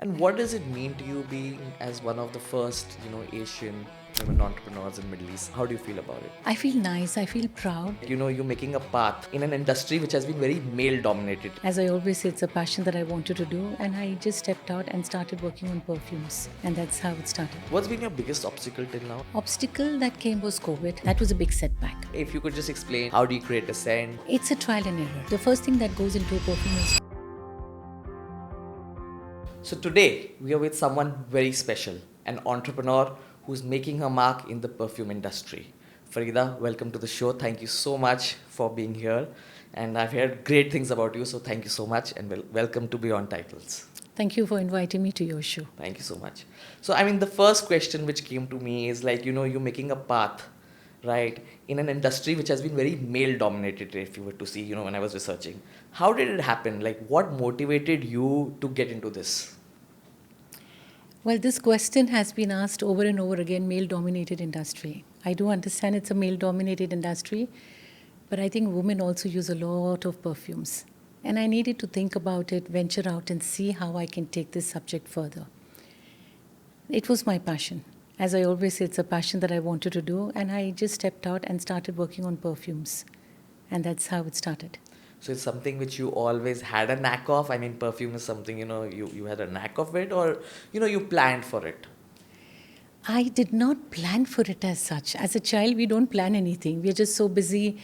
And what does it mean to you being as one of the first, Asian women entrepreneurs in Middle East? How do you feel about it? I feel nice, I feel proud. You're making a path in an industry which has been very male dominated. As I always say, it's a passion that I wanted to do, and I just stepped out and started working on perfumes, and that's how it started. What's been your biggest obstacle till now? Obstacle that came was COVID. That was a big setback. If you could just explain, how do you create a scent? It's a trial and error. The first thing that goes into a perfume is So today we are with someone very special, an entrepreneur who's making her mark in the perfume industry. Faridah, welcome to the show. Thank you so much for being here. And I've heard great things about you, so thank you so much and welcome to Beyond Titles. Thank you for inviting me to your show. Thank you so much. So, the first question which came to me is like, you're making a path, right, in an industry which has been very male dominated, if you were to see, when I was researching. How did it happen? Like, what motivated you to get into this? Well, this question has been asked over and over again, male-dominated industry. I do understand it's a male-dominated industry, but I think women also use a lot of perfumes. And I needed to think about it, venture out and see how I can take this subject further. It was my passion. As I always say, it's a passion that I wanted to do, and I just stepped out and started working on perfumes. And that's how it started. So it's something which you always had a knack of? Perfume is something, you had a knack of it, or, you planned for it? I did not plan for it as such. As a child, we don't plan anything. We are just so busy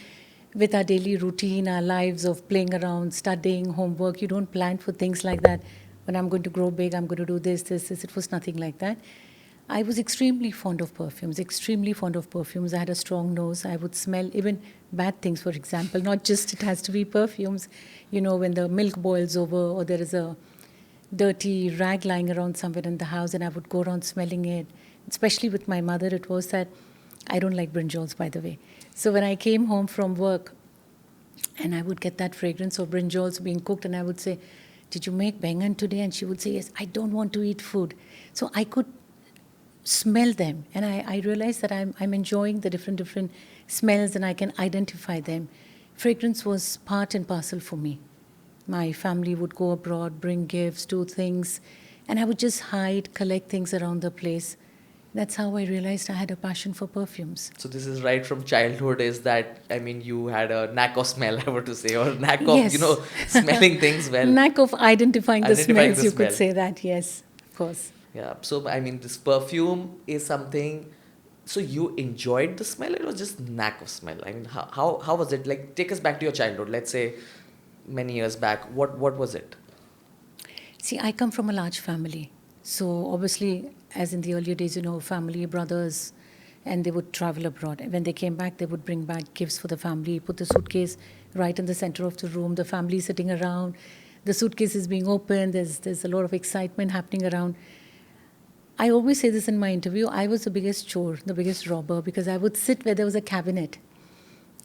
with our daily routine, our lives of playing around, studying, homework. You don't plan for things like that. When I'm going to grow big, I'm going to do this. It was nothing like that. I was extremely fond of perfumes, extremely fond of perfumes. I had a strong nose. I would smell even bad things, for example, not just it has to be perfumes. When the milk boils over or there is a dirty rag lying around somewhere in the house, and I would go around smelling it. Especially with my mother, it was that I don't like brinjals, by the way. So when I came home from work and I would get that fragrance of brinjals being cooked, and I would say, "Did you make bengan today?" And she would say, "Yes, I don't want to eat food." So I could smell them, and I realized that I'm enjoying the different smells and I can identify them. Fragrance was part and parcel for me. My family would go abroad, bring gifts, do things, and I would just hide, collect things around the place. That's how I realized I had a passion for perfumes. So this is right from childhood, is that, you had a knack of smell, I were to say, or knack of, Yes. smelling things well. Knack of identifying the Identifying smells, the you smell. could say that, yes, of course. Yeah, so this perfume is something. So you enjoyed the smell? It was just knack of smell. How was it? Like, take us back to your childhood. Let's say many years back. What was it? See, I come from a large family. So obviously, as in the earlier days, family, brothers, and they would travel abroad. And when they came back, they would bring back gifts for the family, put the suitcase right in the center of the room, the family sitting around, the suitcase is being opened, there's a lot of excitement happening around. I always say this in my interview, I was the biggest chore, the biggest robber, because I would sit where there was a cabinet.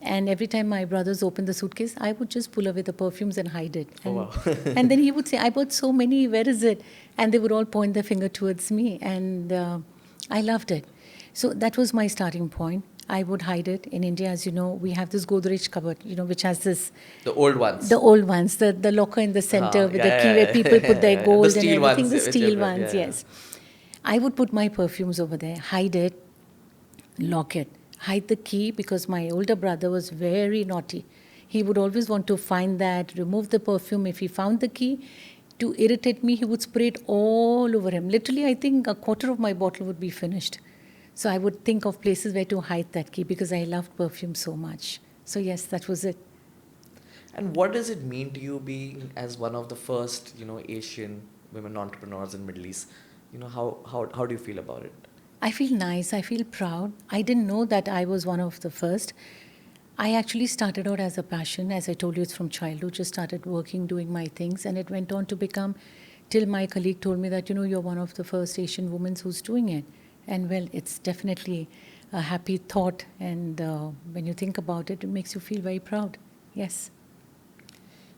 And every time my brothers opened the suitcase, I would just pull away the perfumes and hide it. Oh, And, wow. and then he would say, "I bought so many, where is it?" And they would all point their finger towards me. And I loved it. So that was my starting point. I would hide it. In India, as you know, we have this Godrej cupboard, which has this, The old ones. the old ones, the locker in the center with the key where people put their The gold and steel everything, ones, the steel whichever, ones, yeah. yes. I would put my perfumes over there, hide it, lock it, hide the key, because my older brother was very naughty. He would always want to find that, remove the perfume. If he found the key, to irritate me, he would spray it all over him. Literally, I think a quarter of my bottle would be finished. So I would think of places where to hide that key because I loved perfume so much. So yes, that was it. And what does it mean to you being as one of the first, Asian women entrepreneurs in Middle East? How do you feel about it? I feel nice. I feel proud. I didn't know that I was one of the first. I actually started out as a passion. As I told you, it's from childhood. Just started working, doing my things. And it went on to become, till my colleague told me that, you're one of the first Asian women who's doing it. And well, it's definitely a happy thought. And when you think about it, it makes you feel very proud. Yes.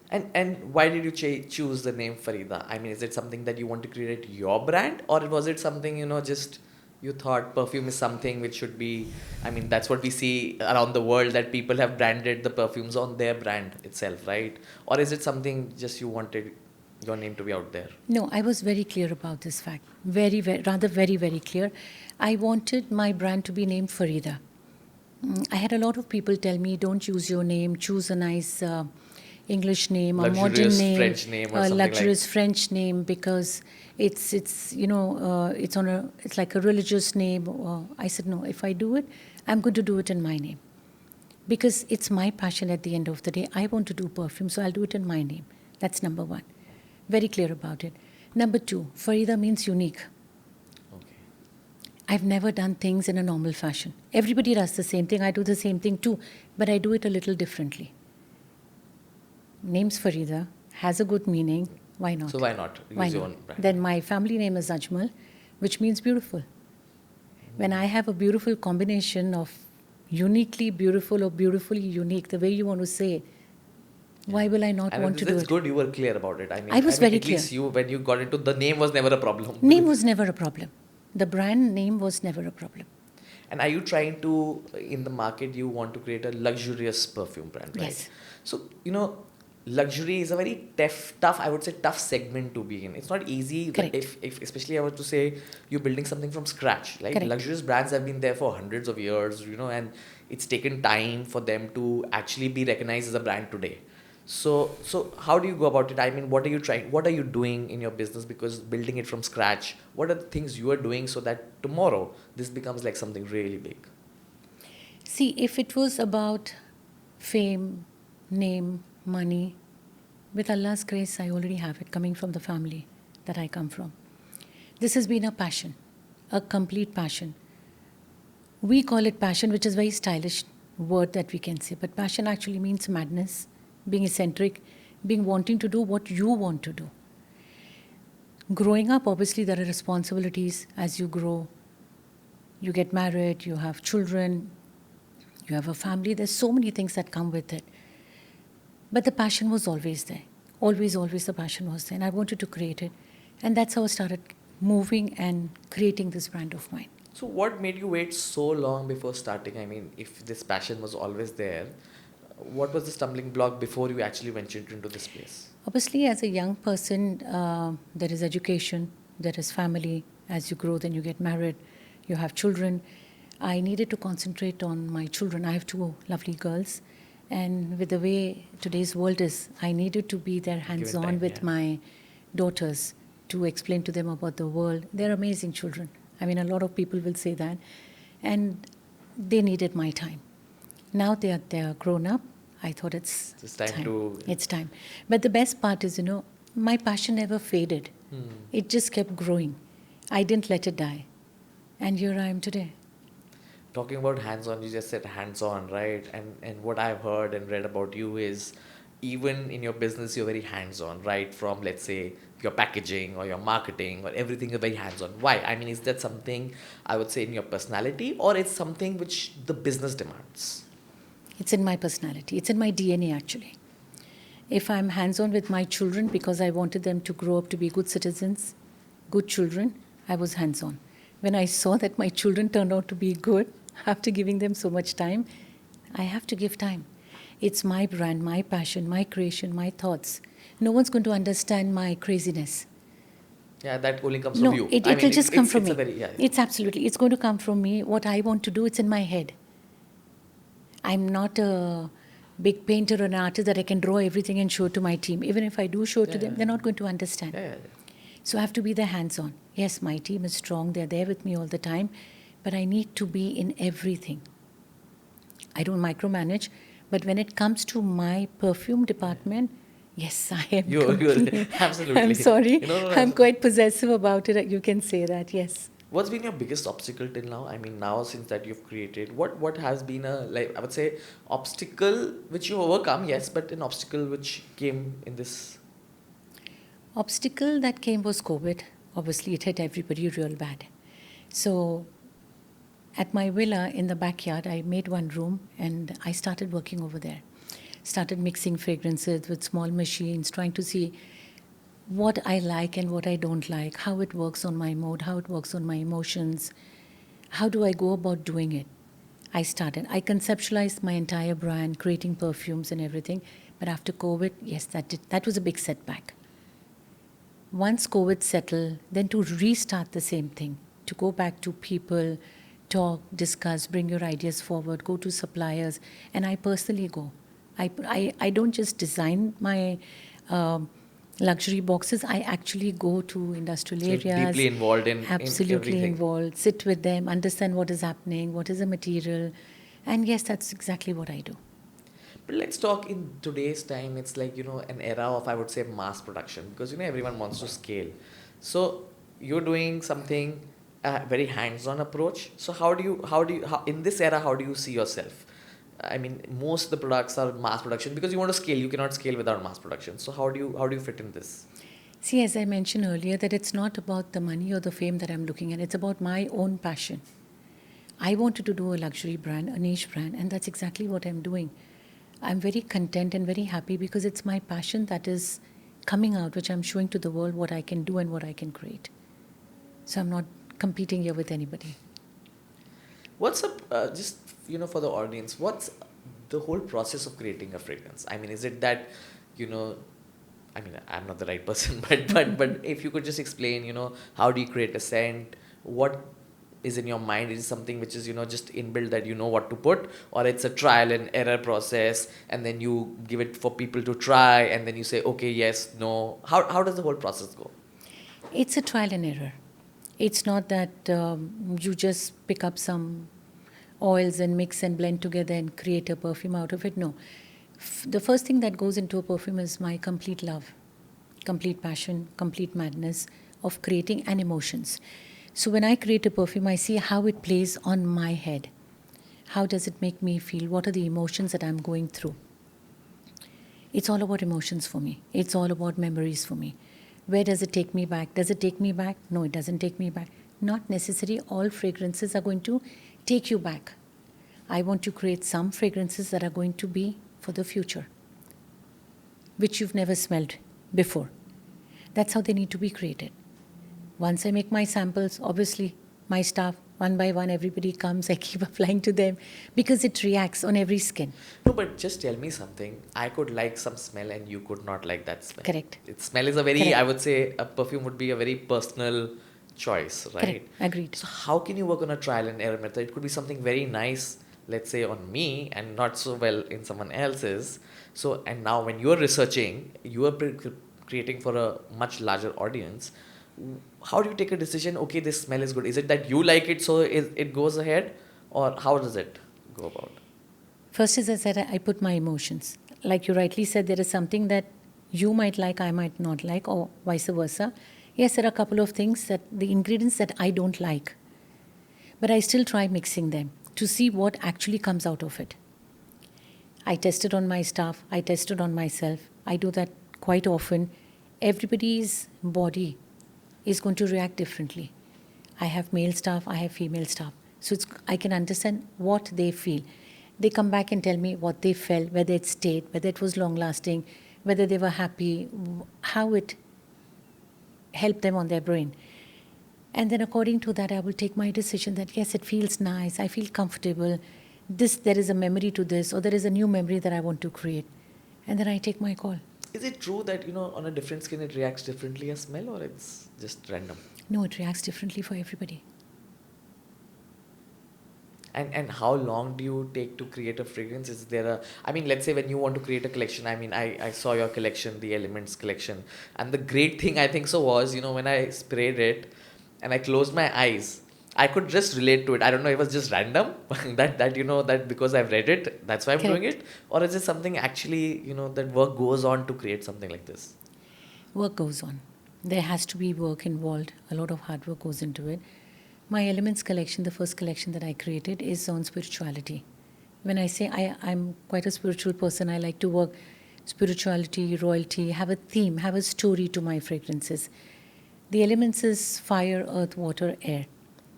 And why did you choose the name Faridah? Is it something that you want to create your brand, or was it something, just you thought perfume is something which should be, that's what we see around the world, that people have branded the perfumes on their brand itself, right? Or is it something just you wanted your name to be out there? No, I was very clear about this fact. Very clear. I wanted my brand to be named Farida. I had a lot of people tell me, don't use your name, choose a nice English name, a modern Luxurious name, French name or a something like. luxurious French name, because it's like a religious name. I said, no, if I do it, I'm going to do it in my name. Because it's my passion at the end of the day. I want to do perfume, so I'll do it in my name. That's number one. Very clear about it. Number two, Farida means unique. Okay. I've never done things in a normal fashion. Everybody does the same thing. I do the same thing too, but I do it a little differently. Name's Farida, has a good meaning. Why not? So why not use Why your not? own brand? Then my family name is Ajmal, which means beautiful. When I have a beautiful combination of uniquely beautiful or beautifully unique, the way you want to say it, why will I not And want to do that's it? good you were clear about it. I was very at clear. least you, when you got into the name was never a problem. Name was never a problem. The brand name was never a problem. And are you trying to, in the market, you want to create a luxurious perfume brand, right? Yes. So, luxury is a very tough, I would say, tough segment to be in. It's not easy. Correct. If especially I were to say you're building something from scratch. Like Correct. luxurious brands have been there for hundreds of years, and it's taken time for them to actually be recognized as a brand today. So how do you go about it? I mean, what are you trying? What are you doing in your business? Because building it from scratch, what are the things you are doing so that tomorrow this becomes like something really big? See, if it was about fame, name, money, with Allah's grace, I already have it coming from the family that I come from. This has been a passion, a complete passion. We call it passion, which is a very stylish word that we can say, but passion actually means madness, being eccentric, being wanting to do what you want to do. Growing up, obviously, there are responsibilities as you grow. You get married, you have children, you have a family. There's so many things that come with it. But the passion was always there. Always the passion was there. And I wanted to create it. And that's how I started moving and creating this brand of mine. So what made you wait so long before starting? I mean, if this passion was always there, what was the stumbling block before you actually ventured into this space? Obviously, as a young person, there is education, there is family. As you grow, then you get married, you have children. I needed to concentrate on my children. I have two lovely girls. And with the way today's world is, I needed to be there hands-on with my daughters to explain to them about the world. They're amazing children. I mean, a lot of people will say that. And they needed my time. Now they are grown up. I thought it's time. It's time. But the best part is, my passion never faded. It just kept growing. I didn't let it die. And here I am today. Talking about hands-on, you just said hands-on, right? And what I've heard and read about you is even in your business, you're very hands-on, right? From, let's say, your packaging or your marketing or everything, you're very hands-on. Why? I mean, is that something, I would say, in your personality, or it's something which the business demands? It's in my personality. It's in my DNA, actually. If I'm hands-on with my children because I wanted them to grow up to be good citizens, good children, I was hands-on. When I saw that my children turned out to be good, after giving them so much time, I have to give time. It's my brand, my passion, my creation, my thoughts. No one's going to understand my craziness. Yeah, that only comes from you. No, it'll just come from me. Yeah. It's absolutely, it's going to come from me. What I want to do, it's in my head. I'm not a big painter or an artist that I can draw everything and show it to my team. Even if I do show it to them, they're not going to understand. So I have to be there hands-on. Yes, my team is strong. They're there with me all the time. But I need to be in everything. I don't micromanage. But when it comes to my perfume department, yes, I am. You're absolutely. I'm sorry. No, I'm quite possessive about it. You can say that, yes. What's been your biggest obstacle till now? I mean, now since that you've created, what has been I would say, obstacle which you overcome, yes, but an obstacle which came in this? Obstacle that came was COVID. Obviously, it hit everybody real bad. So at my villa in the backyard, I made one room and I started working over there. Started mixing fragrances with small machines, trying to see what I like and what I don't like, how it works on my mood, how it works on my emotions. How do I go about doing it? I conceptualized my entire brand, creating perfumes and everything. But after COVID, yes, that was a big setback. Once COVID settled, then to restart the same thing, to go back to people, talk, discuss, bring your ideas forward, go to suppliers, and I personally go. I don't just design my um luxury boxes, I actually go to industrial So deeply areas, involved in absolutely everything. involved, sit with them, understand what is happening, what is the material, and yes, that's exactly what I do. But let's talk in today's time. It's like, an era of, I would say, mass production because, everyone wants to scale. So you're doing something, very hands-on approach. So in this era, how do you see yourself? I mean, most of the products are mass production because you want to scale. You cannot scale without mass production. So how do you fit in this? See, as I mentioned earlier, that it's not about the money or the fame that I'm looking at, it's about my own passion. I wanted to do a luxury brand, a niche brand, and that's exactly what I'm doing. I'm very content and very happy because it's my passion that is coming out, which I'm showing to the world what I can do and what I can create. So I'm not competing here with anybody. What's up, just, for the audience, what's the whole process of creating a fragrance? I mean, is it that, you know, I mean, I'm not the right person, but if you could just explain, how do you create a scent? What is in your mind? Is it something which is, just inbuilt that you know what to put, or it's a trial and error process, and then you give it for people to try, and then you say, okay, yes, no. How does the whole process go? It's a trial and error. It's not that you just pick up some oils and mix and blend together and create a perfume out of it. No. The first thing that goes into a perfume is my complete love, complete passion, complete madness of creating and emotions. So when I create a perfume, I see how it plays on my head. How does it make me feel? What are the emotions that I'm going through? It's all about emotions for me. It's all about memories for me. Where does it take me back? Does it take me back? No, it doesn't take me back. Not necessarily all fragrances are going to take you back. I want to create some fragrances that are going to be for the future, which you've never smelled before. That's how they need to be created. Once I make my samples, obviously, my staff, one by one, everybody comes, I keep applying to them because it reacts on every skin. No, but just tell me something. I could like some smell and you could not like that smell. Correct. It smell is a very, Correct. I would say, a perfume would be a very personal choice, right? Correct. Agreed. So how can you work on a trial and error method? It could be something very nice, let's say on me, and not so well in someone else's. So, and now when you're researching, you are creating for a much larger audience. How do you take a decision? Okay, this smell is good. Is it that you like it, so it goes ahead, or how does it go about? First, as I said, I put my emotions. Like you rightly said, there is something that you might like, I might not like, or vice versa. Yes, there are a couple of things that the ingredients that I don't like, but I still try mixing them to see what actually comes out of it. I test it on my staff, I test it on myself. I do that quite often. Everybody's body is going to react differently. I have male staff, I have female staff. So I can understand what they feel. They come back and tell me what they felt, whether it stayed, whether it was long lasting, whether they were happy, how it helped them on their brain. And then according to that, I will take my decision that yes, it feels nice, I feel comfortable, there is a memory to this, or there is a new memory that I want to create. And then I take my call. Is it true that, on a different skin it reacts differently as smell, or it's just random? No, it reacts differently for everybody. And how long do you take to create a fragrance? Is there I mean, let's say when you want to create a collection, I mean, I saw your collection, the Elements collection. And the great thing I think so was, when I sprayed it and I closed my eyes, I could just relate to it. I don't know, it was just random that because I've read it, that's why I'm doing Correct. it. Or is it something actually, that work goes on to create something like this? Work goes on. There has to be work involved. A lot of hard work goes into it. My Elements collection, the first collection that I created, is on spirituality. When I say I'm quite a spiritual person, I like to work spirituality, royalty, have a theme, have a story to my fragrances. The Elements is fire, earth, water, air.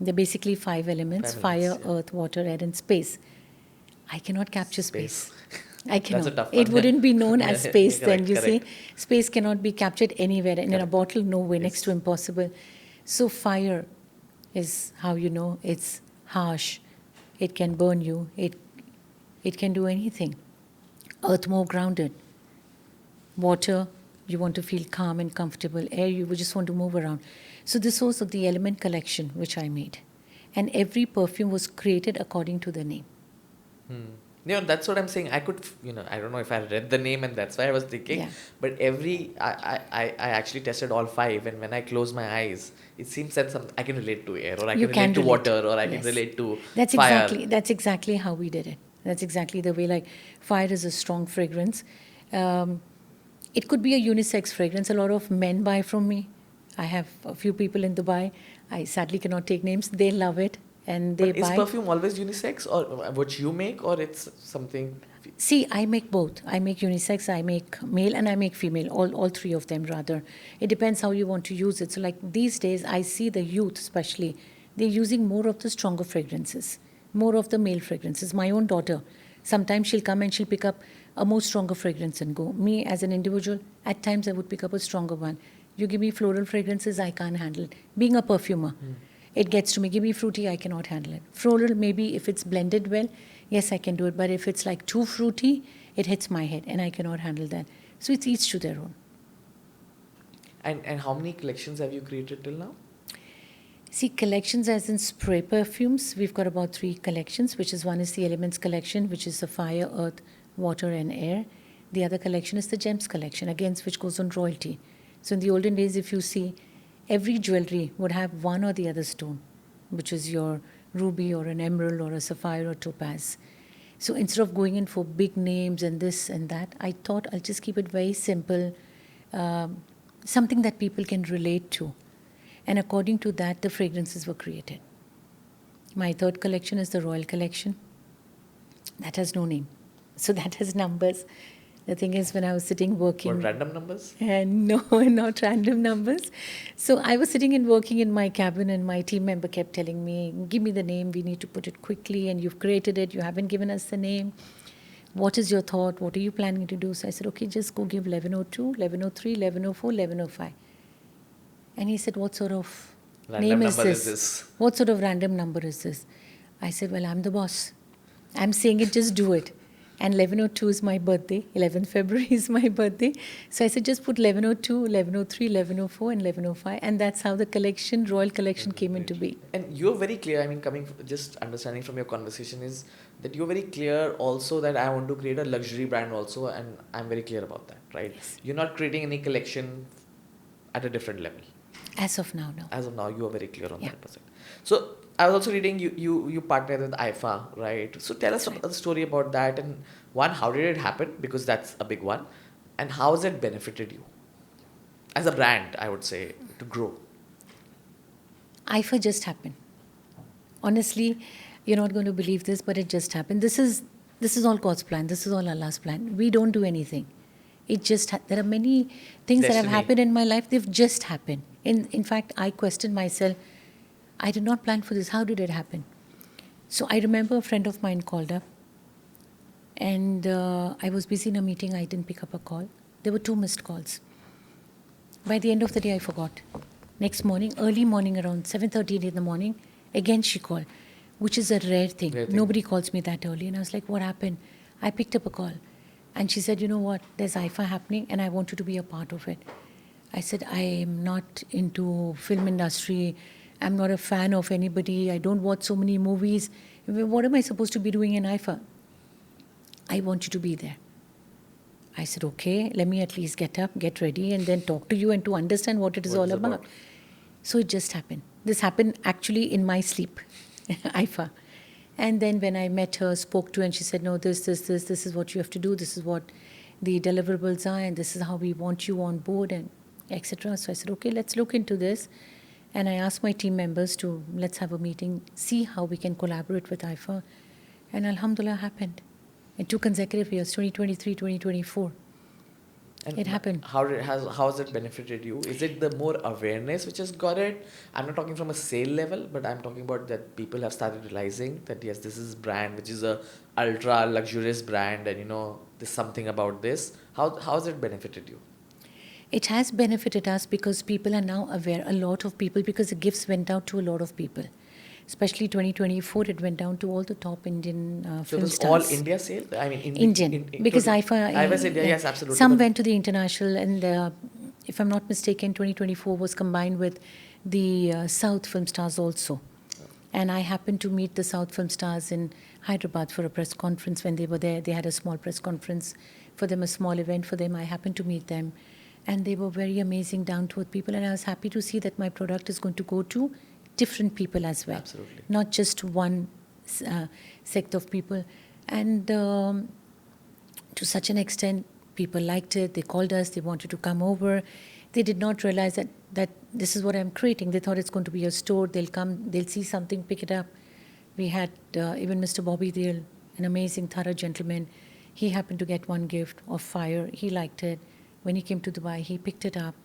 They're basically 5 elements: fire, Yeah. earth, water, air, and space. I cannot capture space. I That's a cannot. tough It one. wouldn't be known as space then, Correct, you see. correct. Space cannot be captured anywhere. And in a Correct. bottle, no way, next Yes. to impossible. So fire is how you know it's harsh. It can burn you. It can do anything. Earth, more grounded. Water, You want to feel calm and comfortable. Air, you just want to move around. So this was the element collection which I made. And every perfume was created according to the name. That's what I'm saying. I could, I don't know if I read the name and that's why I was thinking. Yeah. But I actually tested all 5, and when I close my eyes, it seems that I can relate to air, or I You can relate to can relate. water, or I can Yes. relate to That's fire. exactly how we did it. That's exactly the way. Like fire is a strong fragrance. Um, it could be a unisex fragrance. A lot of men buy from me. I have a few people in Dubai. I sadly cannot take names. They love it and they But is buy. perfume always unisex, or what you make, or it's something? See, I make both. I make unisex, I make male, and I make female. All three of them rather. It depends how you want to use it. So, like these days, I see the youth, especially, they're using more of the stronger fragrances, more of the male fragrances. My own daughter, sometimes she'll come and she'll pick up a more stronger fragrance and go. Me as an individual, at times I would pick up a stronger one. You give me floral fragrances, I can't handle it. Being a perfumer, it gets to me. Give me fruity, I cannot handle it. Floral, maybe if it's blended well, yes, I can do it. But if it's like too fruity, it hits my head and I cannot handle that. So it's each to their own. And how many collections have you created till now? See, collections as in spray perfumes, we've got about 3 collections, which is one is the Elements collection, which is the fire, earth, water, and air. The other collection is the Gems collection, against which goes on royalty. So in the olden days, if you see, every jewelry would have one or the other stone, which is your ruby or an emerald or a sapphire or topaz. So instead of going in for big names and this and that, I thought I'll just keep it very simple, something that people can relate to. And according to that, the fragrances were created. My third collection is the Royal Collection. That has no name. So that has numbers. The thing is, when I was sitting working... Or random numbers? And no, not random numbers. So I was sitting and working in my cabin, and my team member kept telling me, give me the name, we need to put it quickly, and you've created it, you haven't given us the name. What is your thought? What are you planning to do? So I said, okay, just go give 1102, 1103, 1104, 1105. And he said, what sort of Random name is number this? is this? What sort of random number is this? I said, well, I'm the boss. I'm saying it, just do it. And 1102 is my birthday. 11th February is my birthday. So I said, just put 1102, 1103, 1104, and 1105. And that's how the collection, Royal Collection, came into being. And you're very clear, just understanding from your conversation is that you're very clear also that I want to create a luxury brand also, and I'm very clear about that, right? Yes. You're not creating any collection at a different level. As of now, no. As of now, you are very clear on Yeah. that percent. So I was also reading you partnered with IIFA, right? So tell us the story about that, and one, how did it happen? Because that's a big one. And how has it benefited you? As a brand, I would say, to grow. IIFA just happened. Honestly, you're not going to believe this, but it just happened. This is all God's plan. This is all Allah's plan. We don't do anything. It just there are many things that have Destiny. happened in my life. They've just happened. In fact, I questioned myself. I did not plan for this. How did it happen? So I remember a friend of mine called up, and I was busy in a meeting. I didn't pick up a call. There were 2 missed calls. By the end of the day, I forgot. Next morning, early morning, around 7:30 in the morning, again she called, which is a rare thing. Rare thing. Nobody calls me that early. And I was like, what happened? I picked up a call. And she said, you know what, there's IIFA happening and I want you to be a part of it. I said, I am not into film industry. I'm not a fan of anybody. I don't watch so many movies. What am I supposed to be doing in IIFA? I want you to be there. I said, okay, let me at least get up, get ready, and then talk to you and to understand what it is What all it's about. about. So it just happened. This happened actually in my sleep, IIFA. And then when I met her, spoke to her, and she said, no, this is what you have to do. This is what the deliverables are, and this is how we want you on board, and etc. So I said, okay, let's look into this. And I asked my team members to, let's have a meeting, see how we can collaborate with IIFA. And alhamdulillah, happened. In 2 consecutive years, 2023, 2024. And It happened. How has it benefited you? Is it the more awareness which has got it? I'm not talking from a sale level, but I'm talking about that people have started realizing that yes, this is brand which is a ultra luxurious brand, and there's something about this. How has it benefited you? It has benefited us because people are now aware, a lot of people, because the gifts went out to a lot of people. Especially 2024, it went down to all the top Indian So it film was all stars. India sale? I mean, Indian, because IIFA, I was India, yeah, yes, absolutely. some But went to the international, and if I'm not mistaken, 2024 was combined with the South film stars also. And I happened to meet the South film stars in Hyderabad for a press conference when they were there. They had a small press conference for them, a small event for them. I happened to meet them, and they were very amazing, down to earth people. And I was happy to see that my product is going to go to different people as well, absolutely. not just one uh, sect of people. And to such an extent, people liked it. They called us. They wanted to come over. They did not realize that this is what I'm creating. They thought it's going to be a store. They'll come, they'll see something, pick it up. We had even Mr. Bobby Deal, an amazing, thorough gentleman. He happened to get one gift of fire. He liked it. When he came to Dubai, he picked it up.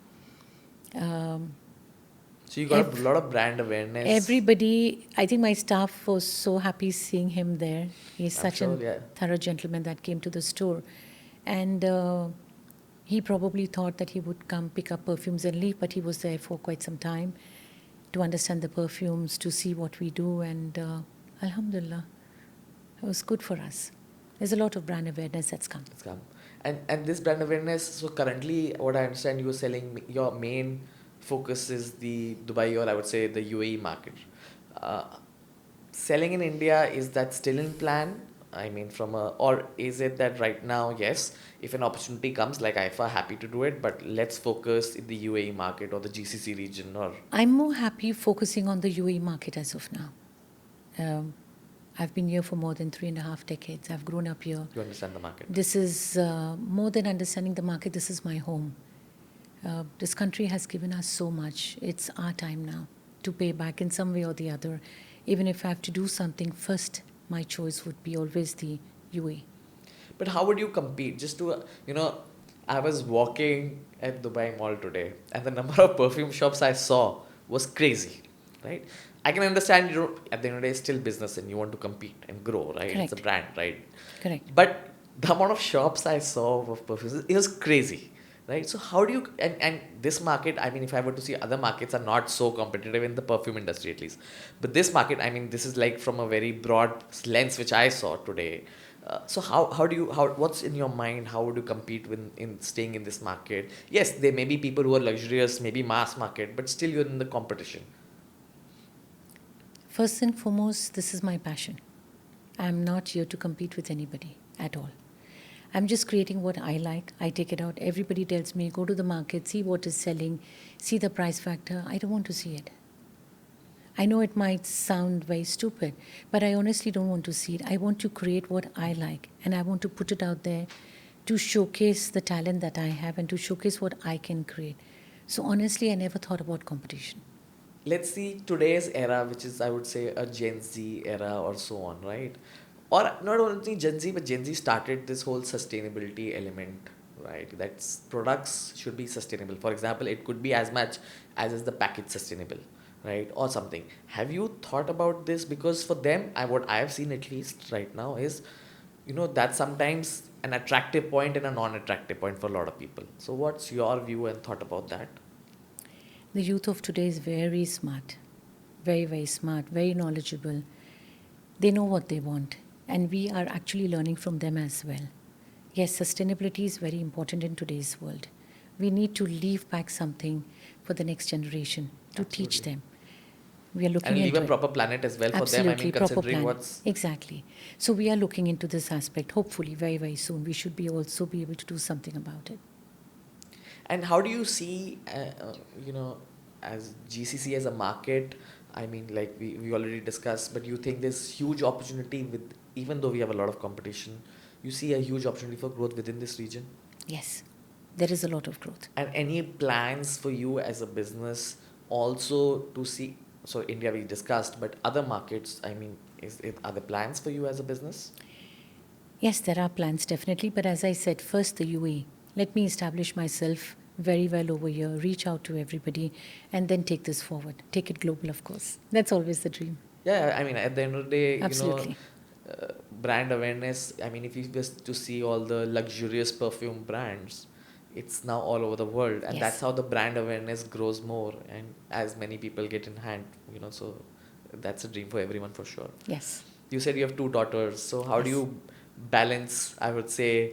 So you got a lot of brand awareness. Everybody, I think my staff was so happy seeing him there. He's I'm such sure, a yeah. thorough gentleman that came to the store. And he probably thought that he would come pick up perfumes and leave, but he was there for quite some time to understand the perfumes, to see what we do. And Alhamdulillah, it was good for us. There's a lot of brand awareness that's come. It's come. And this brand awareness, so currently, what I understand, you were selling, your main focus is the Dubai, or I would say the UAE market. Uh, Selling in India, is that still in plan? I mean, or is it that right now, yes, if an opportunity comes like IIFA, happy to do it, but let's focus in the UAE market or the GCC region, or I'm more happy focusing on the UAE market as of now. I've been here for more than 3.5 decades. I've grown up here. you understand the market? This is more than understanding the market, this is my home. This country has given us so much. It's our time now to pay back in some way or the other. Even if I have to do something, first, my choice would be always the UAE. But how would you compete? Just to, I was walking at Dubai Mall today, and the number of perfume shops I saw was crazy, right? I can understand, at the end of the day, it's still business and you want to compete and grow, right? It's a Correct. brand, right? Correct. But the amount of shops I saw of perfumes, it was crazy, right? So how do you, and this market, I mean, if I were to see, other markets are not so competitive in the perfume industry at least. But this market, I mean, this is like from a very broad lens, which I saw today. So what's in your mind? How would you compete in staying in this market? Yes, there may be people who are luxurious, maybe mass market, but still you're in the competition. First and foremost, this is my passion. I'm not here to compete with anybody at all. I'm just creating what I like. I take it out. Everybody tells me, go to the market, see what is selling, see the price factor. I don't want to see it. I know it might sound very stupid, but I honestly don't want to see it. I want to create what I like, and I want to put it out there to showcase the talent that I have and to showcase what I can create. So honestly, I never thought about competition. Let's see today's era, which is, I would say, a Gen Z era or so on, right? Or not only Gen Z, but Gen Z started this whole sustainability element, right? That products should be sustainable. For example, it could be as much as is the package sustainable, right? Or something. Have you thought about this? Because for them, what I have seen at least right now is, that's sometimes an attractive point and a non-attractive point for a lot of people. So what's your view and thought about that? The youth of today is very smart, very, very smart, very knowledgeable. They know what they want, and we are actually learning from them as well. Yes, sustainability is very important in today's world. We need to leave back something for the next generation to teach Absolutely. them. We are looking And leave into a it. proper planet as well for them. I Absolutely, mean, proper considering plan. what's. Exactly. So we are looking into this aspect. Hopefully, very, very soon, we should be also be able to do something about it. And how do you see, as GCC as a market? I mean, like we already discussed, but you think there's huge opportunity with, even though we have a lot of competition, you see a huge opportunity for growth within this region? Yes, there is a lot of growth. And any plans for you as a business also to see, so India we discussed, but other markets, I mean, are there plans for you as a business? Yes, there are plans definitely, but as I said, first the UAE. Let me establish myself very well over here, reach out to everybody, and then take this forward. Take it global, of course. That's always the dream. Yeah, I mean, at the end of the day, Absolutely. brand awareness, I mean, if you just to see all the luxurious perfume brands, it's now all over the world, and that's Yes. how the brand awareness grows more, and as many people get in hand, so that's a dream for everyone for sure. Yes. You said you have two daughters, so how do Yes. you balance, I would say,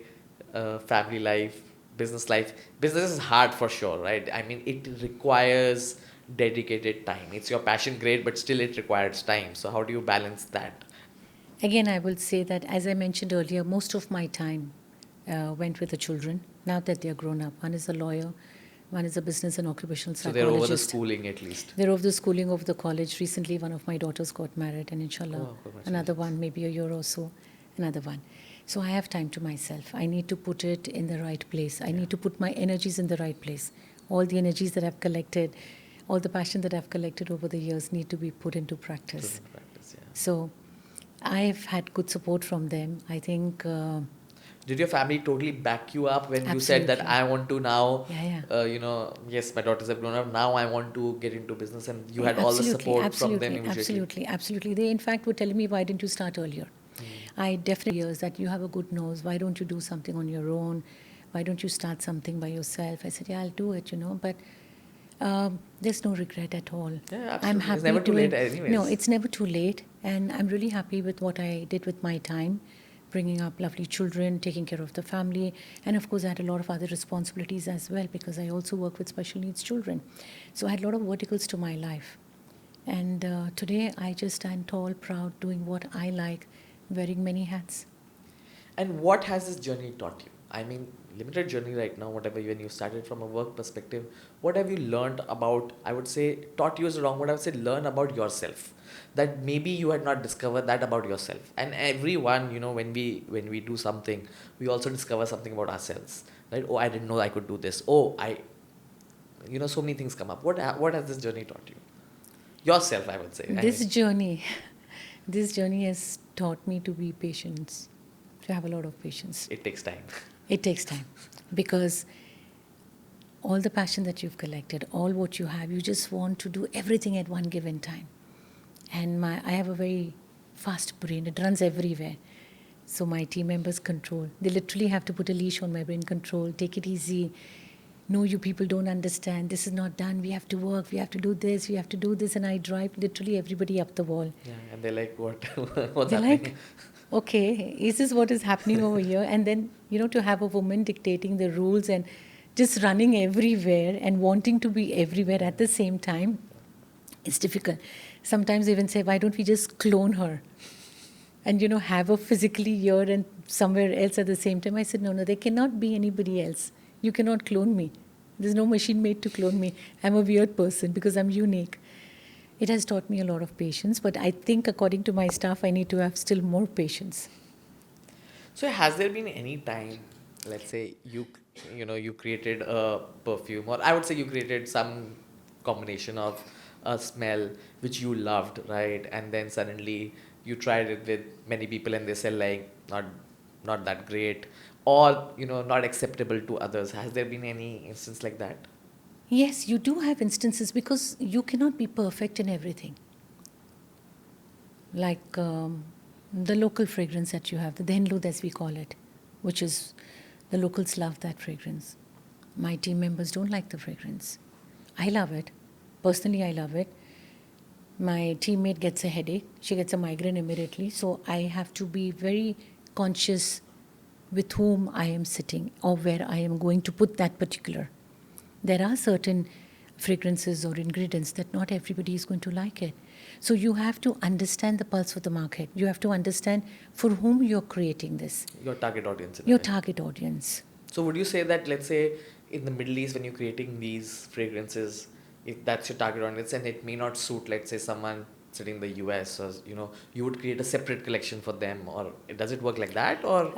family life, business life? Business is hard for sure, right? I mean, it requires dedicated time. It's your passion, great, but still it requires time. So how do you balance that? Again, I will say that, as I mentioned earlier, most of my time went with the children. Now that they're grown up, one is a lawyer, one is a business and occupational So they're over the psychologist. schooling at least. They're over the schooling, over the college. Recently, one of my daughters got married, and inshallah, Oh, congratulations. another one, maybe a year or so, another one. So I have time to myself. I need to put it in the right place. I need to put my energies in the right place. All the energies that I've collected, all the passion that I've collected over the years need to be put into practice. Put in practice, yeah. So I've had good support from them. I think, Did your family totally back you up when you said that Absolutely. I want to now, yeah. yes, my daughters have grown up, now I want to get into business, and you had all the support from them immediately? Absolutely. They, in fact, would tell me, why didn't you start earlier? I definitely years that you have a good nose. Why don't you do something on your own? Why don't you start something by yourself? I said, yeah, I'll do it, but there's no regret at all. Yeah, I'm absolutely. happy It's never too doing. late anyways. No, it's never too late, and I'm really happy with what I did with my time, bringing up lovely children, taking care of the family, and of course I had a lot of other responsibilities as well because I also work with special needs children. So I had a lot of verticals to my life, and today I just stand tall, proud, doing what I like, wearing many hats. And what has this journey taught you? I mean, limited journey right now, whatever, when you started from a work perspective, what have you learned about, I would say, taught you is wrong, what I would say, learn about yourself, that maybe you had not discovered that about yourself. And everyone, when we do something, we also discover something about ourselves, right? Oh, I didn't know I could do this. Oh, so many things come up. What has this journey taught you? Yourself, I would say. This journey, this journey has taught me to be patient, to have a lot of patience. It takes time. It takes time because all the passion that you've collected, all what you have, you just want to do everything at one given time. And I have a very fast brain. It runs everywhere. So my team members control. They literally have to put a leash on my brain. Control, take it easy. No, you people don't understand. This is not done. We have to work. We have to do this. We have to do this. And I drive literally everybody up the wall. Yeah, and they're like, what? What's They're happening? like, okay, is this what is happening over here? And then, to have a woman dictating the rules and just running everywhere and wanting to be everywhere at the same time, it's difficult. Sometimes they even say, why don't we just clone her? And, have her physically here and somewhere else at the same time. I said, no, there cannot be anybody else. You cannot clone me. There's no machine made to clone me. I'm a weird person because I'm unique. It has taught me a lot of patience, but I think according to my staff, I need to have still more patience. So has there been any time, let's say you created a perfume, or I would say you created some combination of a smell which you loved, right? And then suddenly you tried it with many people and they said like not that great, or not acceptable to others. Has there been any instance like that? Yes, you do have instances because you cannot be perfect in everything. Like the local fragrance that you have, the Dhenlud as we call it, which is the locals love that fragrance. My team members don't like the fragrance. I love it. Personally, I love it. My teammate gets a headache. She gets a migraine immediately. So I have to be very conscious with whom I am sitting or where I am going to put that particular. There are certain fragrances or ingredients that not everybody is going to like it. So you have to understand the pulse of the market. You have to understand for whom you're creating this. Your target audience. Your target audience. So would you say that, let's say, in the Middle East, when you're creating these fragrances, if that's your target audience and it may not suit, let's say, someone sitting in the US, or you would create a separate collection for them, or does it work like that, or?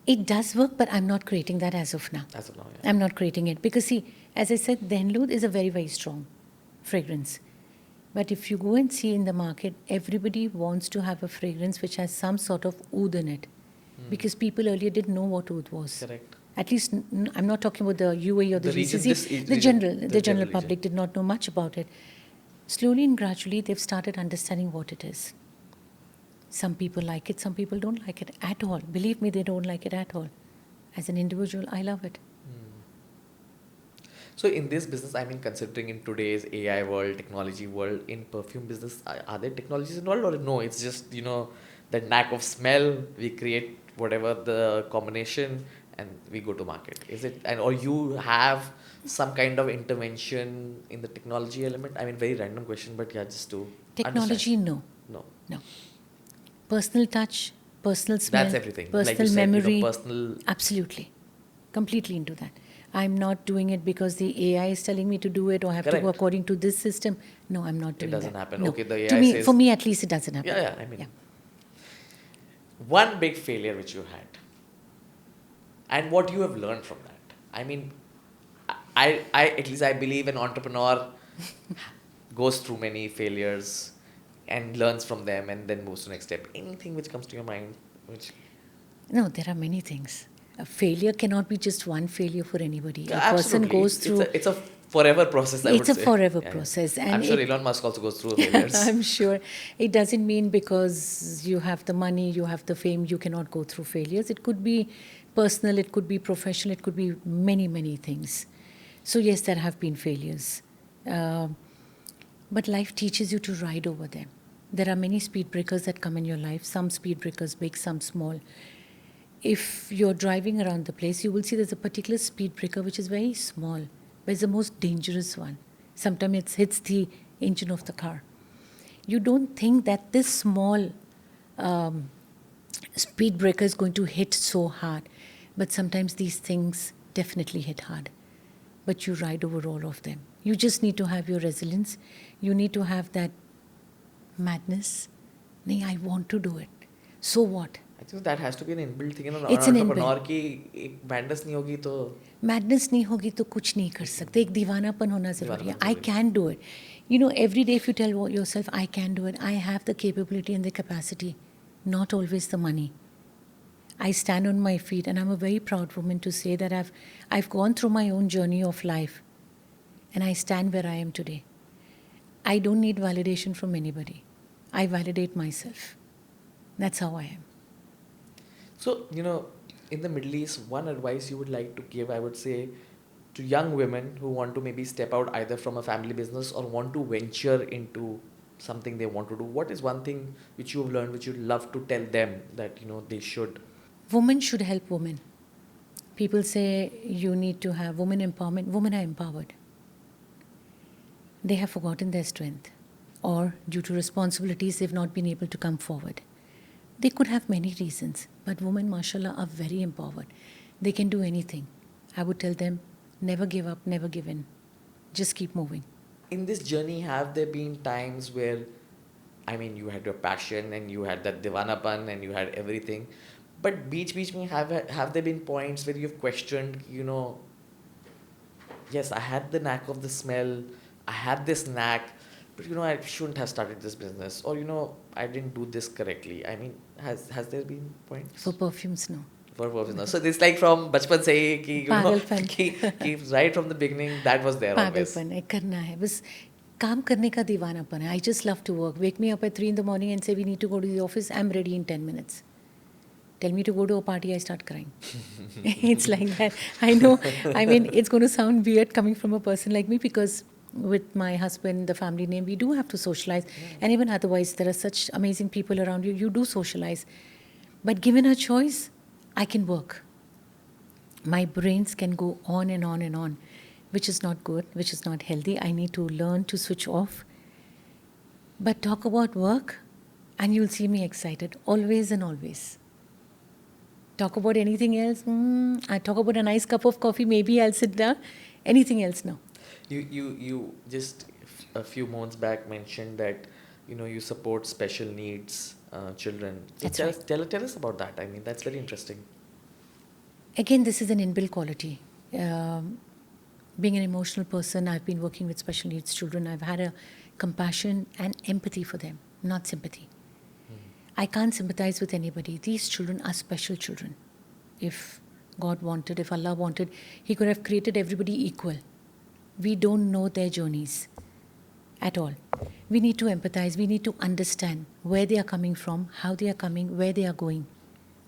It does work, but I'm not creating that as of now. As of now, yeah. I'm not creating it because, see, as I said, Dhenlud is a very, very strong fragrance. But if you go and see in the market, everybody wants to have a fragrance which has some sort of oud in it. Because people earlier didn't know what oud was. Correct. At least, I'm not talking about the UAE or the region, GCC. The general public did not know much about it. Slowly and gradually, they've started understanding what it is. Some people like it, some people don't like it at all. Believe me, they don't like it at all. As an individual, I love it. So in this business, I mean, considering in today's AI world, technology world, in perfume business, are there technologies involved or no? It's just, the knack of smell. We create whatever the combination and we go to market. Is it, and or you have some kind of intervention in the technology element? I mean, very random question, but yeah, just to understand. Technology, no. No, No. Personal touch, personal smell, that's everything. Like you personal said, memory. personal. Absolutely. Completely into that. I'm not doing it because the AI is telling me to do it or I have to go Correct. according to this system. No, I'm not It doing doesn't that. happen. No. Okay, the To AI me, for says, me at least, it doesn't happen. yeah, I mean, Yeah. one big failure which you had and what you have learned from that. I mean, I at least I believe an entrepreneur goes through many failures and learns from them and then moves to the next step. Anything which comes to your mind, which No, there are many things. A failure cannot be just one failure for anybody. A person absolutely, goes through. it's a forever process. I would It's a say. forever Yeah, yeah. process, I'm and sure it. Elon Musk also goes through Yeah, failures. I'm sure it doesn't mean because you have the money, you have the fame, you cannot go through failures. It could be personal, it could be professional, it could be many, many things. So, yes, there have been failures. Um but life teaches you to ride over them. There are many speed breakers that come in your life, some speed breakers big, some small. If you're driving around the place, you will see there's a particular speed breaker which is very small, but it's the most dangerous one. Sometimes it hits the engine of the car. You don't think that this small um, speed breaker is going to hit so hard, but sometimes these things definitely hit hard. But you ride over all of them. You just need to have your resilience. You need to have that madness. Nee, I want to do it. So what? I think that has to be an inbuilt thing. It's an inbuilt. entrepreneur की एक madness नहीं होगी तो madness नहीं होगी तो कुछ नहीं कर सकते. एक दीवानापन होना ज़रूरी है. दीवानापन I ज़रूरी है. can do it. You know, every day if you tell yourself, I can do it, I have the capability and the capacity, not always the money. I stand on my feet and I'm a very proud woman to say that I've gone through my own journey of life and I stand where I am today. I don't need validation from anybody. I validate myself. That's how I am. So, in the Middle East, one advice you would like to give, I would say, to young women who want to maybe step out either from a family business or want to venture into something they want to do. What is one thing which you have learned, which you'd love to tell them that, they should? Women should help women. People say you need to have women empowerment. Women are empowered. They have forgotten their strength, or due to responsibilities, they've not been able to come forward. They could have many reasons, but women, mashallah, are very empowered. They can do anything. I would tell them, never give up, never give in. Just keep moving. In this journey, have there been times where, I mean, you had your passion and you had that divanapan and you had everything, but beach mein have there been points where you've questioned, yes, I had the knack of the smell, I had this knack, but I shouldn't have started this business, or I didn't do this correctly. I mean, has there been points? For perfumes, no. For perfumes, no. So this like from bachpan se hi ki, पागलपन. ki right from the beginning that was there always. पागलपन है, करना है, बस काम करने का दीवानापन है. I just love to work. Wake me up at 3 in the morning and say we need to go to the office. I'm ready in 10 minutes. Tell me to go to a party, I start crying. It's like that. I know. I mean, it's going to sound weird coming from a person like me because with my husband, the family name, we do have to socialize. Yeah. And even otherwise, there are such amazing people around you. You do socialize. But given a choice, I can work. My brains can go on and on and on, which is not good, which is not healthy. I need to learn to switch off. But talk about work, and you'll see me excited, always and always. Talk about anything else, I talk about a nice cup of coffee, maybe I'll sit down. Anything else, no. You just a few months back mentioned that you support special needs children. So That's tell us about that. I mean, that's very interesting. Again, this is an inbuilt quality. Being an emotional person, I've been working with special needs children. I've had a compassion and empathy for them, not sympathy. I can't sympathize with anybody. These children are special children. If God wanted, if Allah wanted, He could have created everybody equal. We don't know their journeys at all. We need to empathize. We need to understand where they are coming from, how they are coming, where they are going.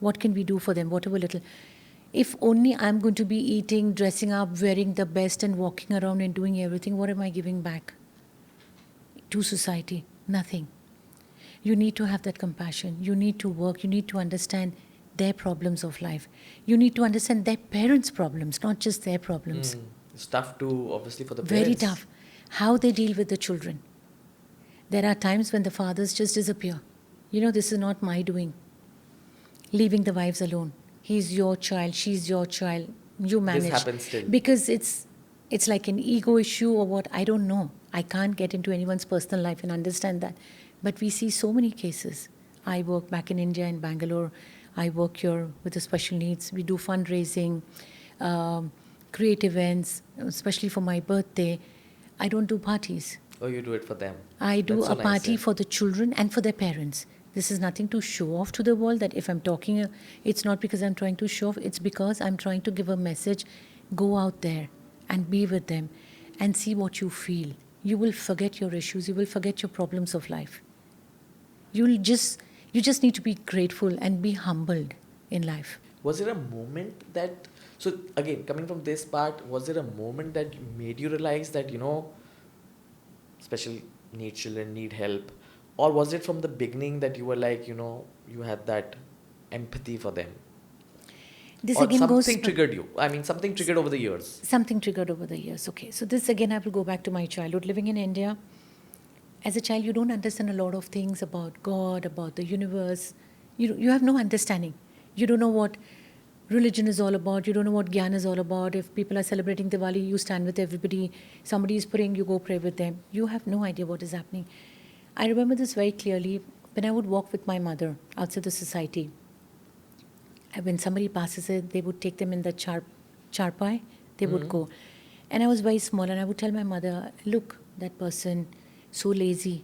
What can we do for them, whatever little. If only I'm going to be eating, dressing up, wearing the best, and walking around and doing everything, what am I giving back to society? Nothing. You need to have that compassion. You need to work. You need to understand their problems of life. You need to understand their parents' problems, not just their problems. It's tough to, obviously, for the Very parents. tough. How they deal with the children. There are times when the fathers just disappear. This is not my doing. Leaving the wives alone. He's your child, she's your child. You manage. This happens still. Because it's like an ego issue or what, I don't know. I can't get into anyone's personal life and understand that. But we see so many cases. I work back in India, in Bangalore. I work here with the special needs. We do fundraising, create events, especially for my birthday. I don't do parties. Oh, you do it for them. I do That's so a nice, party yeah. for the children and for their parents. This is nothing to show off to the world, that if I'm talking, it's not because I'm trying to show off, it's because I'm trying to give a message. Go out there and be with them and see what you feel. You will forget your issues, you will forget your problems of life. You just need to be grateful and be humbled in life. Was there a moment that, so again, coming from this part, was there a moment that made you realize that, special needs children need help? Or was it from the beginning that you were like, you had that empathy for them? This Or again goes. something triggered you? I mean, something triggered over the years. Something triggered over the years. Okay, so this again, I will go back to my childhood. Living in India, as a child, you don't understand a lot of things about God, about the universe. You have no understanding. You don't know what religion is all about. You don't know what Gyan is all about. If people are celebrating Diwali, you stand with everybody. Somebody is praying, you go pray with them. You have no idea what is happening. I remember this very clearly when I would walk with my mother outside the society. When somebody passes it, they would take them in the charpai, they would go. And I was very small, and I would tell my mother, look, that person, so lazy.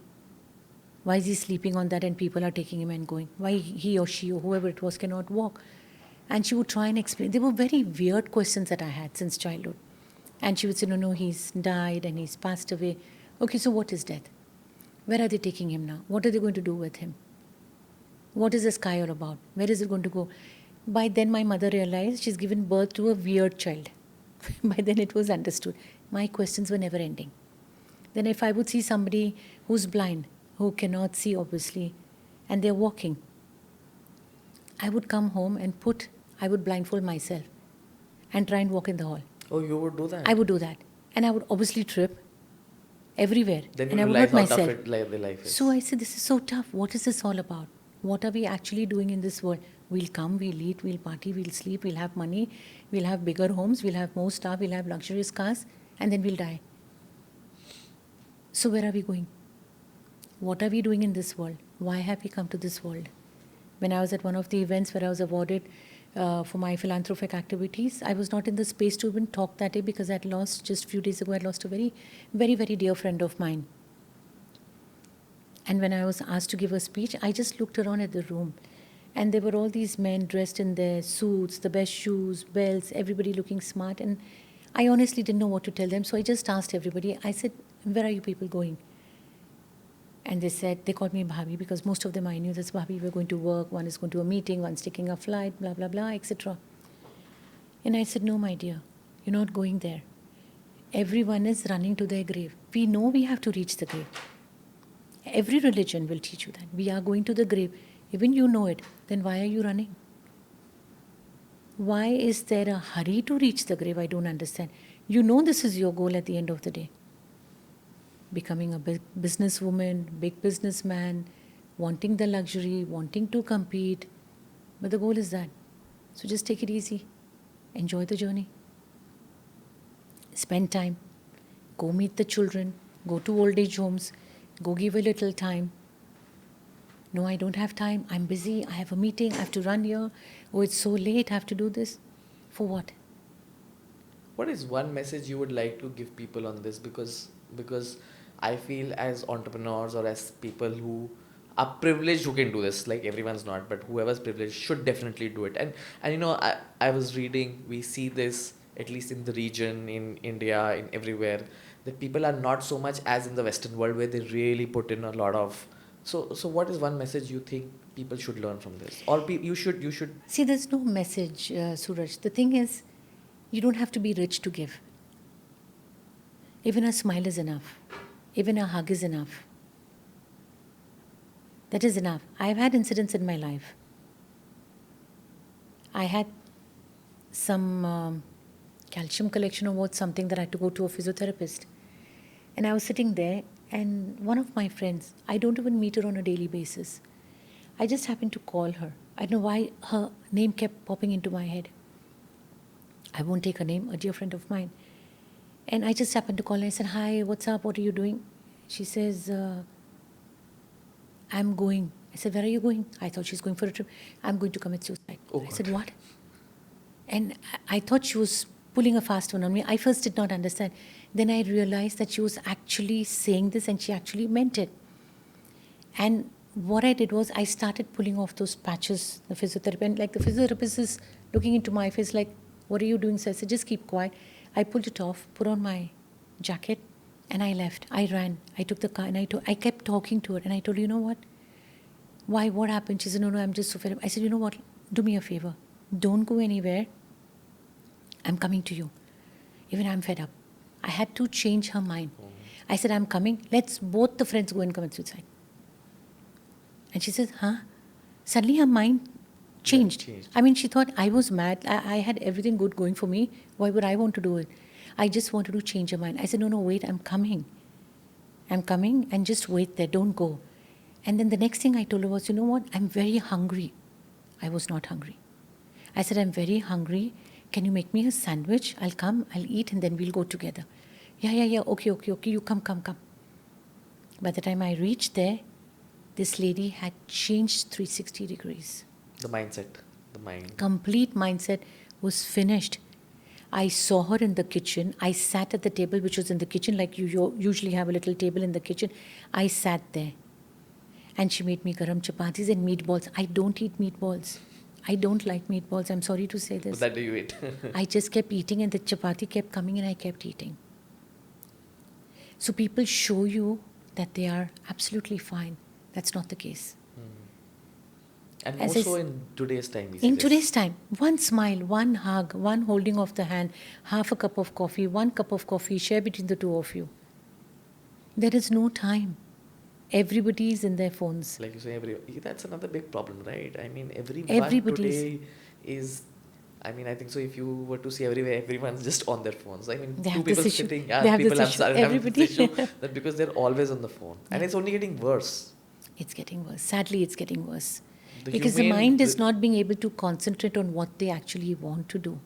Why is he sleeping on that and people are taking him and going? Why he or she or whoever it was cannot walk? And she would try and explain. They were very weird questions that I had since childhood. And she would say, no, he's died and he's passed away. Okay, so what is death? Where are they taking him now? What are they going to do with him? What is the sky all about? Where is it going to go? By then, my mother realized she's given birth to a weird child. By then, it was understood. My questions were never ending. Then if I would see somebody who's blind, who cannot see, obviously, and they're walking, I would come home and I would blindfold myself and try and walk in the hall. Oh, you would do that? I would do that. And I would obviously trip everywhere. Then and you I would realize hurt how myself. tough the life is. So I said, this is so tough. What is this all about? What are we actually doing in this world? We'll come, we'll eat, we'll party, we'll sleep, we'll have money, we'll have bigger homes, we'll have more staff, we'll have luxurious cars, and then we'll die. So where are we going? What are we doing in this world? Why have we come to this world? When I was at one of the events where I was awarded for my philanthropic activities, I was not in the space to even talk that day because I had lost, just a few days ago, I lost a very, very, very dear friend of mine. And when I was asked to give a speech, I just looked around at the room. And there were all these men dressed in their suits, the best shoes, belts, everybody looking smart. And I honestly didn't know what to tell them. So I just asked everybody, I said, where are you people going? And they called me Bhabhi because most of them I knew that's Bhabhi, we're going to work, one is going to a meeting, one's taking a flight, blah, blah, blah, etc. And I said, no, my dear, you're not going there. Everyone is running to their grave. We know we have to reach the grave. Every religion will teach you that. We are going to the grave. Even you know it. Then why are you running? Why is there a hurry to reach the grave? I don't understand. You know this is your goal at the end of the day. Becoming a big businesswoman, big businessman, wanting the luxury, wanting to compete. But the goal is that. So just take it easy. Enjoy the journey. Spend time. Go meet the children. Go to old age homes. Go give a little time. No, I don't have time. I'm busy. I have a meeting. I have to run here. Oh, it's so late. I have to do this. For what? What is one message you would like to give people on this? Because I feel as entrepreneurs or as people who are privileged who can do this, like everyone's not, but whoever's privileged should definitely do it. And I was reading, we see this at least in the region, in India, in everywhere, that people are not so much as in the Western world where they really put in a lot of So what is one message you think people should learn from this, or you should? See, there's no message, Suraj. The thing is, you don't have to be rich to give. Even a smile is enough. Even a hug is enough. That is enough. I've had incidents in my life. I had some calcium collection or what, something that I had to go to a physiotherapist. And I was sitting there, and one of my friends, I don't even meet her on a daily basis. I just happened to call her. I don't know why her name kept popping into my head. I won't take her name, a dear friend of mine. And I just happened to call her. I said, "Hi, what's up? What are you doing?" She says, "I'm going." I said, "Where are you going?" I thought she's going for a trip. "I'm going to commit suicide." Oh, I God. said, "What?" And I thought she was pulling a fast one on me. I first did not understand. Then I realized that she was actually saying this and she actually meant it. And what I did was I started pulling off those patches, the physiotherapist. And like the physiotherapist is looking into my face like, "What are you doing?" So I said, "Just keep quiet." I pulled it off, put on my jacket, and I left. I ran. I took the car and I kept talking to her. And I told her, "You know what? Why? What happened?" She said, "No, I'm just so fed up." I said, "You know what? Do me a favor. Don't go anywhere. I'm coming to you. Even I'm fed up." I had to change her mind. I said, "I'm coming. Let's both the friends go and commit suicide." And she says, "Huh?" Suddenly her mind changed. changed. I mean, she thought I was mad. I had everything good going for me. Why would I want to do it? I just wanted to change her mind. I said, "No, wait, I'm coming. I'm coming and just wait there. Don't go." And then the next thing I told her was, "You know what? I'm very hungry." I was not hungry. I said, "I'm very hungry. Can you make me a sandwich? I'll come, I'll eat, and then we'll go together." Yeah. Okay. You come. By the time I reached there, this lady had changed 360 degrees. The mindset, the mind. Complete mindset was finished. I saw her in the kitchen. I sat at the table, which was in the kitchen, like you usually have a little table in the kitchen. I sat there. And she made me garam chapatis and meatballs. I don't eat meatballs. I don't like meatballs. I'm sorry to say But this. that do you eat? I just kept eating and the chapati kept coming and I kept eating. So people show you that they are absolutely fine. That's not the case. And As more so I in today's time. we see In this. today's time, one smile, one hug, one holding of the hand, half a cup of coffee, 1 cup of coffee, share between the two of you. There is no time. Everybody is in their phones. Like you say, that's another big problem, right? I mean, everyone Everybody's- today is. I mean, I think so. If you were to see everywhere, everyone's just on their phones. I mean, They two have this people issue. sitting. They have people this have issue. started having Everybody. this issue that because they're always on the phone, and Yeah. it's only getting worse. It's getting worse. Sadly, it's getting worse. The Because the humane- mind is the- not being able to concentrate on what they actually want to do.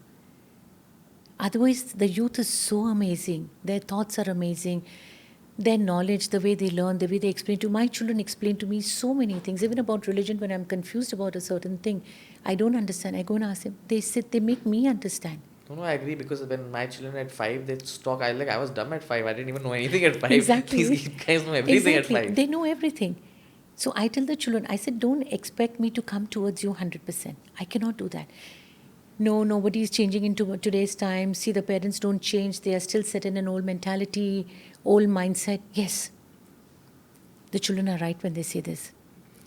Otherwise, the youth is so amazing. Their thoughts are amazing. Their knowledge, the way they learn, the way they explain to my children explain to me so many things, even about religion. When I'm confused about a certain thing, I don't understand. I go and ask them. They make me understand. No, I agree because when my children at 5, they talk. I was dumb at 5. I didn't even know anything at 5. Exactly. These guys know everything Exactly. at 5. They know everything. So I tell the children, I said, don't expect me to come towards you 100%. I cannot do that. No, nobody is changing into today's time. See, the parents don't change. They are still set in an old mentality, old mindset. Yes, the children are right when they say this.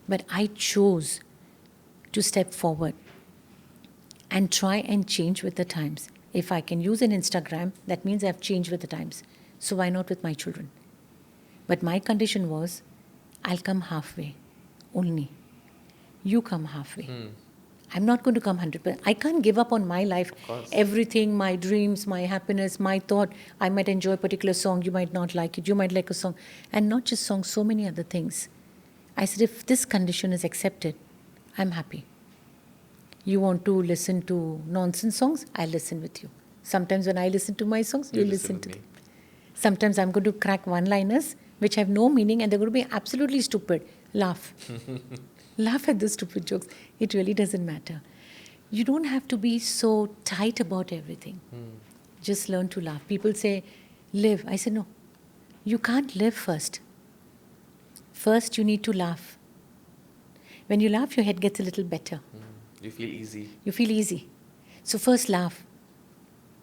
But I chose to step forward and try and change with the times. If I can use an Instagram, that means I've changed with the times. So why not with my children? But my condition was, I'll come halfway only. You come halfway. I'm not going to come 100%. I can't give up on my life. Of course. Everything, my dreams, my happiness, my thought. I might enjoy a particular song. You might not like it. You might like a song. And not just songs, so many other things. I said, if this condition is accepted, I'm happy. You want to listen to nonsense songs? I'll listen with you. Sometimes when I listen to my songs, you listen to with them. me. Sometimes I'm going to crack one-liners which have no meaning and they're going to be absolutely stupid. Laugh. Laugh at the stupid jokes. It really doesn't matter. You don't have to be so tight about everything. Just learn to laugh. People say, live. I say, no. You can't live first. First, you need to laugh. When you laugh, your head gets a little better. You feel easy. You feel easy. So first laugh.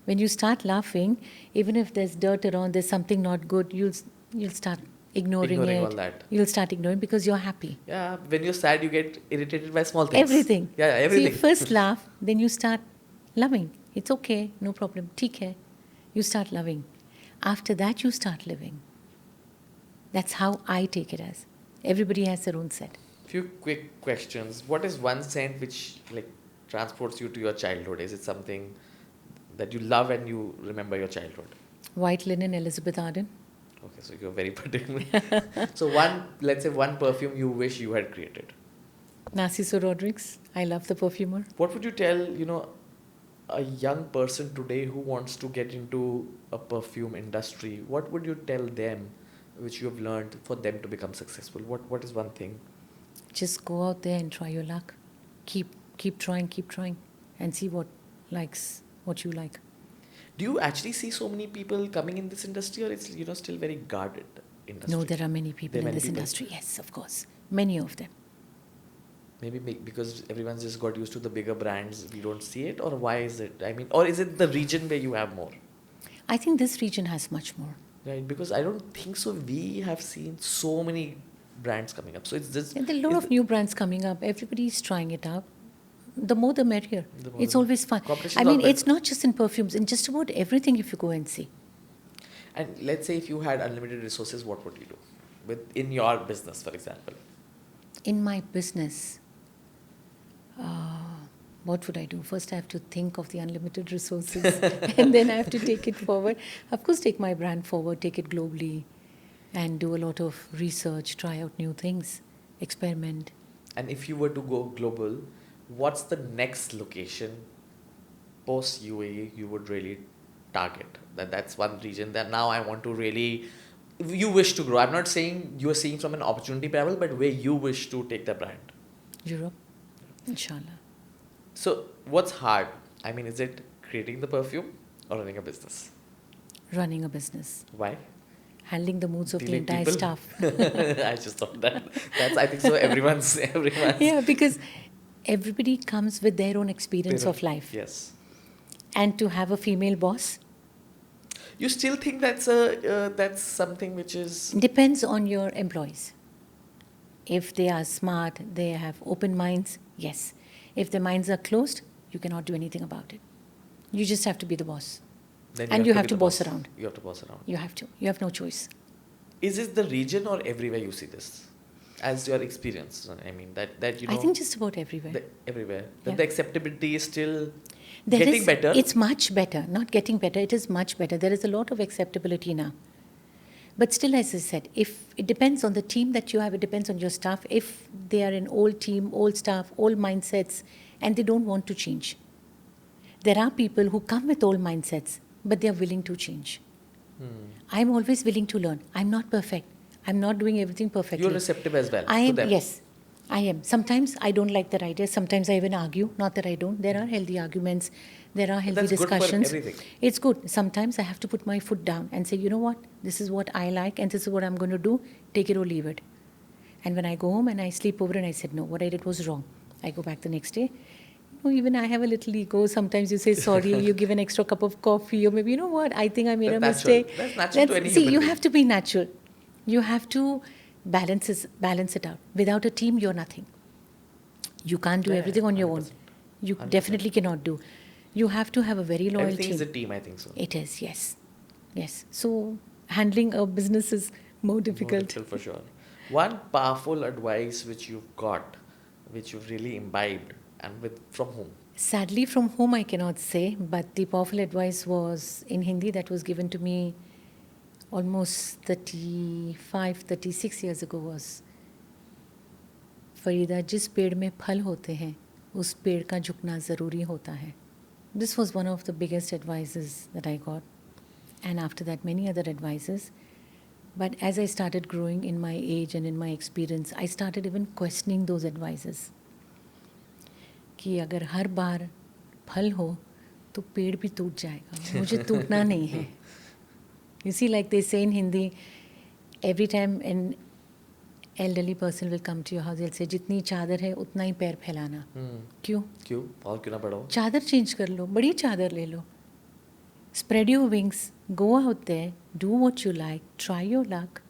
When you start laughing, even if there's dirt around, there's something not good, you'll start ignoring Ignoring it. all that. You'll start ignoring because you're happy. Yeah, when you're sad, you get irritated by small things. Everything. Yeah, So you everything. first laugh, then you start loving. It's okay, no problem. ठीक है. You start loving. After that, you start living. That's how I take it as. Everybody has their own set. Few quick questions. What is one scent which like transports you to your childhood? Is it something that you love and you remember your childhood? White linen, Elizabeth Arden. Okay, so you're very particular. So let's say one perfume you wish you had created. Narciso Rodriguez. I love the perfumer. What would you tell, a young person today who wants to get into a perfume industry? What would you tell them which you have learned for them to become successful? What is one thing? Just go out there and try your luck. Keep trying, and see what you like. Do you actually see so many people coming in this industry, or it's still very guarded industry? No, there are many people There are in many this people. industry. Yes, of course. Many of them. Maybe because everyone's just got used to the bigger brands, we don't see it, or why is it? I mean, or is it the region where you have more? I think this region has much more. Right, because I don't think so. We have seen so many brands coming up. So it's just. And there are a lot of new brands coming up. Everybody's trying it out. The more the merrier. The more It's the- always fun. Competition's I mean, not it's not just in perfumes, in just about everything if you go and see. And let's say if you had unlimited resources, what would you do? In your business, for example. In my business, what would I do? First, I have to think of the unlimited resources and then I have to take it forward. Of course, take my brand forward, take it globally, and do a lot of research, try out new things, experiment. And if you were to go global, what's the next location post UAE you would really target? That's one region that now I want to really. You wish to grow. I'm not saying you are seeing from an opportunity level, but where you wish to take the brand. Europe, inshallah. So what's hard? I mean, is it creating the perfume or running a business? Running a business, Why? handling the moods of the Dealing entire people? staff. I just thought that's I think so everyone's Yeah, because everybody comes with their own experience Parent- of life. Yes. And to have a female boss You still think that's something which is depends on your employees. If they are smart, they have open minds, yes. If their minds are closed, you cannot do anything about it. You just have to be the boss. then And you have be to the boss around. You have to boss around. You have to. You have no choice. Is this the region or everywhere you see this? As your experience, I mean that I think just about everywhere. everywhere. Yeah. That the acceptability is still There getting is- better. It's much better. Not getting better. It is much better. There is a lot of acceptability now. But still, as I said, if it depends on the team that you have, it depends on your staff. If they are an old team, old staff, old mindsets, and they don't want to change. There are people who come with old mindsets, but they are willing to change. I'm always willing to learn. I'm not perfect. I'm not doing everything perfectly. You're receptive as well. I to am, them. yes, I am. Sometimes I don't like their ideas. Sometimes I even argue. Not that I don't. There are healthy arguments. There are healthy That's good for discussions. everything. It's good. Sometimes I have to put my foot down and say, you know what? This is what I like and this is what I'm going to do. Take it or leave it. And when I go home and I sleep over and I said, no, what I did was wrong. I go back the next day. Even I have a little ego. Sometimes you say sorry, you give an extra cup of coffee, or maybe, you know what, I think I made a That's natural. mistake. That's natural to any See, human you being. have to be natural. You have to balance it out. Without a team, you're nothing. You can't do Yeah, everything on your own. 100%. You 100%. definitely cannot do. You have to have a very loyal Everything team. is a team, I think so. It is, yes. Yes. So handling a business is more More difficult. difficult for sure. One powerful advice which you've got, which you've really imbibed, and from whom? Sadly, from whom I cannot say, but the powerful advice was in Hindi that was given to me almost 36 years ago was, Farida जिस पेड़ में फल होते हैं उस पेड़ का झुकना ज़रूरी होता है. This was one of the biggest advices that I got. And after that, many other advices. But as I started growing in my age and in my experience, I started even questioning those advices. कि अगर हर बार फल हो तो पेड़ भी टूट जाएगा, मुझे टूटना नहीं है. You see, like they say in Hindi, every time an elderly person will come to your house, they'll say, जितनी चादर है उतना ही पैर फैलाना. क्यों? क्यों? और क्यों ना बढ़ाओ? चादर चेंज कर लो, बड़ी चादर ले लो. Spread your wings, go out there, do what you like, try your luck.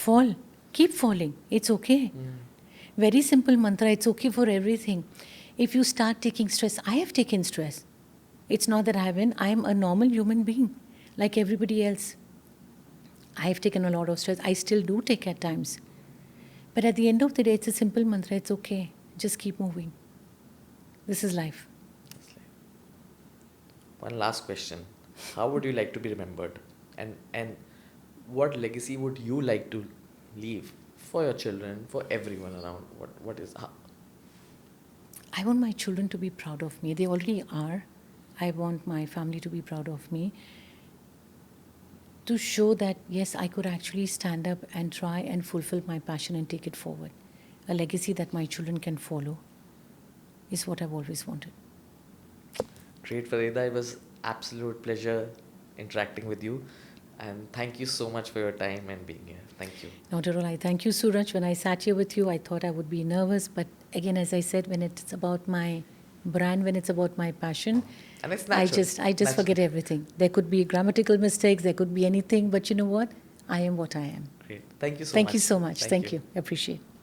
Fall. Keep falling. It's okay. Very simple mantra. It's okay for everything. If you start taking stress, I have taken stress. It's not that I haven't. I am a normal human being, like everybody else. I have taken a lot of stress. I still do take at times. But at the end of the day, it's a simple mantra. It's okay. Just keep moving. This is life. One last question. How would you like to be remembered? And what legacy would you like to leave for your children, for everyone around? What is I want my children to be proud of me. They already are. I want my family to be proud of me. To show that, yes, I could actually stand up and try and fulfill my passion and take it forward. A legacy that my children can follow is what I've always wanted. great, Farida? It was absolute pleasure interacting with you. And thank you so much for your time and being here. Thank you. Not at all. I thank you, Suraj. When I sat here with you, I thought I would be nervous. But again, as I said, when it's about my brand, when it's about my passion, And it's I natural. just forget everything. There could be grammatical mistakes, there could be anything, but you know what? I am what I am. Great. Thank you so much. Thank you so much. Thank you. Appreciate it.